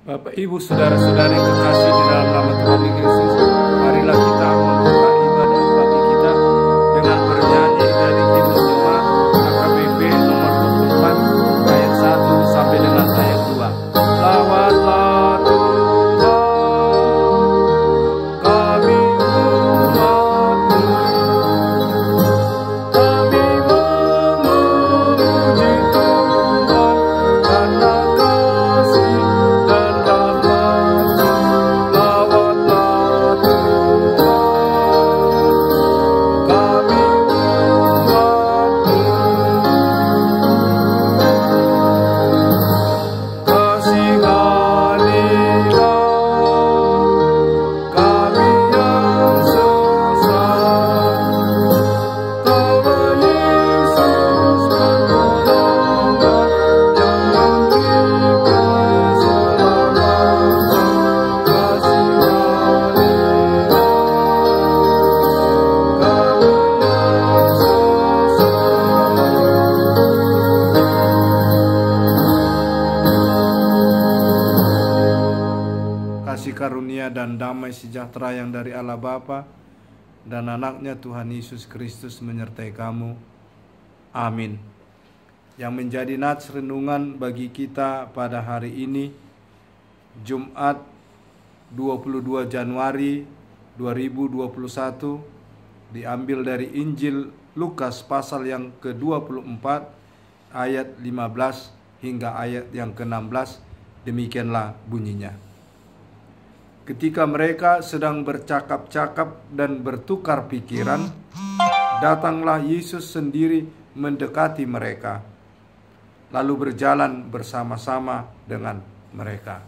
Bapak, Ibu, saudara-saudari yang terkasih di dalam nama Tuhan Yesus, marilah kita membuka ibadah bagi kita dengan bernyanyi dari himne jemaat AKBP nomor 24 ayat 1 sampai dengan ayat 2. Lawatlah Tuhan, kami umat-Mu, kami memuji Tuhan karena kasih dan rahmat-Mu. Lawatlah Tuhan, kami umat-Mu. Kasihanilah kami yang sesat, Tuhan Yesus penolonglah yang memberi keselamatan. Kasihanilah kami yang sesat. Kasih karunia dan damai sejahtera yang dari Allah Bapa dan anaknya Tuhan Yesus Kristus menyertai kamu. Amin. Yang menjadi nats renungan bagi kita pada hari ini, Jumat 22 Januari 2021, diambil dari Injil Lukas pasal yang ke-24 ayat 15 hingga ayat yang ke-16. Demikianlah bunyinya. Ketika mereka sedang bercakap-cakap dan bertukar pikiran, datanglah Yesus sendiri mendekati mereka, lalu berjalan bersama-sama dengan mereka.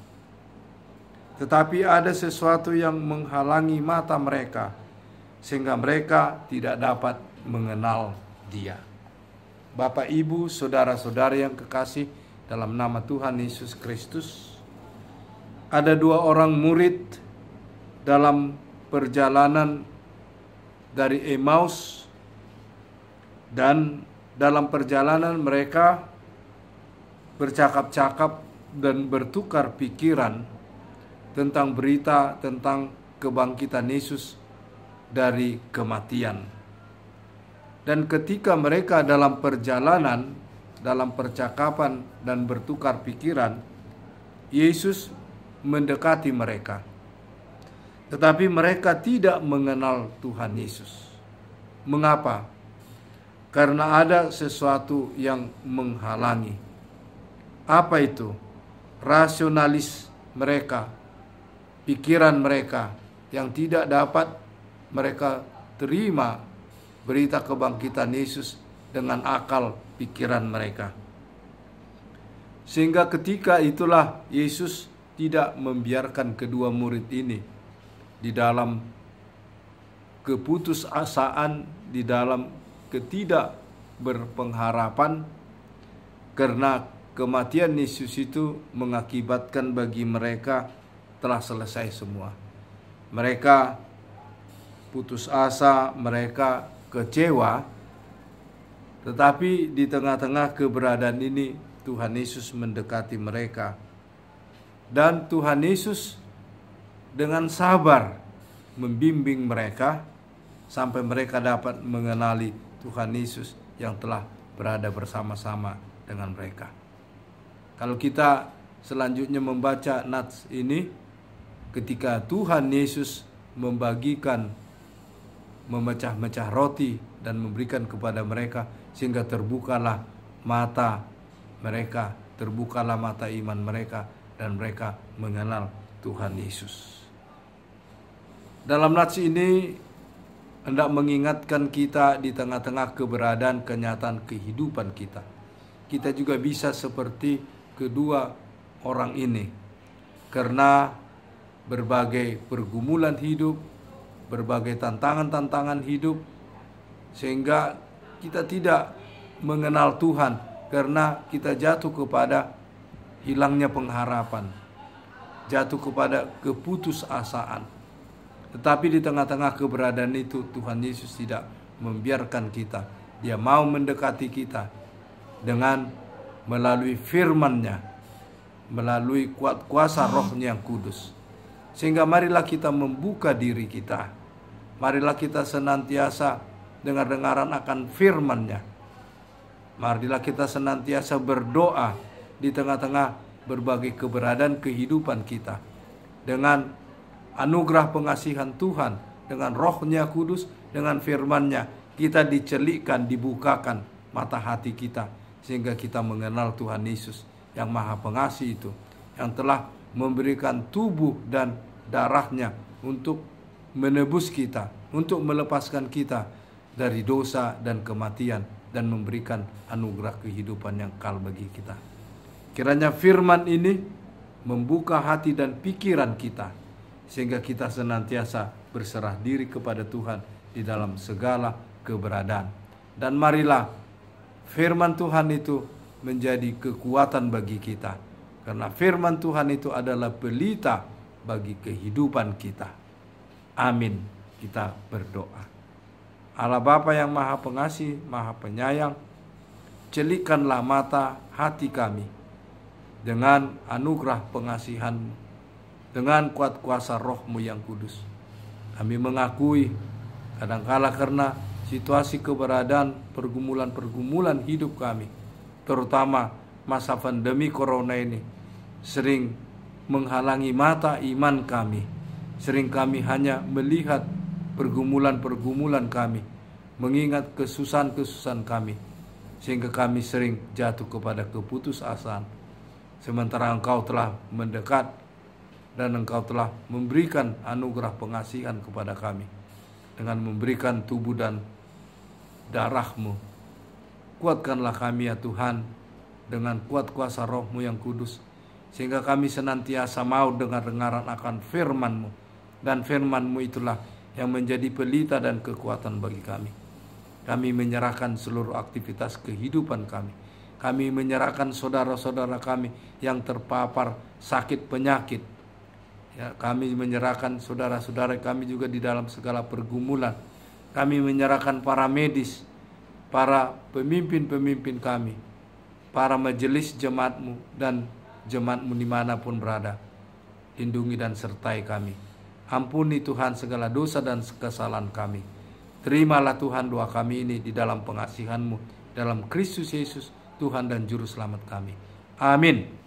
Tetapi ada sesuatu yang menghalangi mata mereka, sehingga mereka tidak dapat mengenal Dia. Bapak, Ibu, saudara-saudari yang kekasih dalam nama Tuhan Yesus Kristus, ada dua orang murid dalam perjalanan dari Emmaus, dan dalam perjalanan mereka bercakap-cakap dan bertukar pikiran tentang berita tentang kebangkitan Yesus dari kematian. Dan ketika mereka dalam perjalanan, dalam percakapan dan bertukar pikiran, Yesus mendekati mereka. Tetapi mereka tidak mengenal Tuhan Yesus. Mengapa? Karena ada sesuatu yang menghalangi. Apa itu? Rasionalis mereka, pikiran mereka yang tidak dapat mereka terima berita kebangkitan Yesus dengan akal pikiran mereka. Sehingga ketika itulah Yesus tidak membiarkan kedua murid ini di dalam keputusasaan, di dalam ketidakberpengharapan, karena kematian Yesus itu mengakibatkan bagi mereka telah selesai semua. Mereka putus asa, mereka kecewa, tetapi di tengah-tengah keberadaan ini Tuhan Yesus mendekati mereka. Dan Tuhan Yesus dengan sabar membimbing mereka sampai mereka dapat mengenali Tuhan Yesus yang telah berada bersama-sama dengan mereka. Kalau kita selanjutnya membaca nats ini, ketika Tuhan Yesus membagikan, memecah-mecah roti dan memberikan kepada mereka, sehingga terbukalah mata mereka, terbukalah mata iman mereka, dan mereka mengenal Tuhan Yesus. Dalam nats ini hendak mengingatkan kita di tengah-tengah keberadaan kenyataan kehidupan kita. Kita juga bisa seperti kedua orang ini, karena berbagai pergumulan hidup, berbagai tantangan-tantangan hidup, sehingga kita tidak mengenal Tuhan karena kita jatuh kepada hilangnya pengharapan, jatuh kepada keputusasaan. Tetapi di tengah-tengah keberadaan itu Tuhan Yesus tidak membiarkan kita. Dia mau mendekati kita dengan melalui firman-Nya, melalui kuasa Roh-Nya yang kudus. Sehingga marilah kita membuka diri kita. Marilah kita senantiasa dengar-dengaran akan firman-Nya. Marilah kita senantiasa berdoa di tengah-tengah berbagai keberadaan kehidupan kita. Dengan anugerah pengasihan Tuhan, dengan Roh-Nya kudus, dengan firman-Nya, kita dicelikkan, dibukakan mata hati kita, sehingga kita mengenal Tuhan Yesus yang Maha Pengasih itu, yang telah memberikan tubuh dan darah-Nya untuk menebus kita, untuk melepaskan kita dari dosa dan kematian, dan memberikan anugerah kehidupan yang kekal bagi kita. Kiranya firman ini membuka hati dan pikiran kita, sehingga kita senantiasa berserah diri kepada Tuhan di dalam segala keberadaan. Dan marilah firman Tuhan itu menjadi kekuatan bagi kita, karena firman Tuhan itu adalah pelita bagi kehidupan kita. Amin. Kita berdoa. Allah Bapa yang Maha Pengasih, Maha Penyayang, celikkanlah mata hati kami dengan anugerah pengasihan-Mu, dengan kuat kuasa Roh-Mu yang kudus. Kami mengakui kadangkala karena situasi keberadaan pergumulan-pergumulan hidup kami, terutama masa pandemi corona ini, sering menghalangi mata iman kami. Sering kami hanya melihat pergumulan-pergumulan kami, mengingat kesusahan-kesusahan kami, sehingga kami sering jatuh kepada keputusasaan. Sementara Engkau telah mendekat dan Engkau telah memberikan anugerah pengasihan kepada kami dengan memberikan tubuh dan darah-Mu. Kuatkanlah kami ya Tuhan dengan kuat kuasa Roh-Mu yang kudus, sehingga kami senantiasa mau dengar-dengaran akan firman-Mu, dan firman-Mu itulah yang menjadi pelita dan kekuatan bagi kami. Kami menyerahkan seluruh aktivitas kehidupan kami. Kami menyerahkan saudara-saudara kami yang terpapar sakit penyakit. Ya, kami menyerahkan saudara-saudara kami juga di dalam segala pergumulan. Kami menyerahkan para medis, para pemimpin-pemimpin kami, para majelis jemaat-Mu dan jemaat-Mu dimanapun berada. Lindungi dan sertai kami. Ampuni Tuhan segala dosa dan kesalahan kami. Terimalah Tuhan doa kami ini di dalam pengasihan-Mu, dalam Kristus Yesus, Tuhan dan Juru Selamat kami. Amin.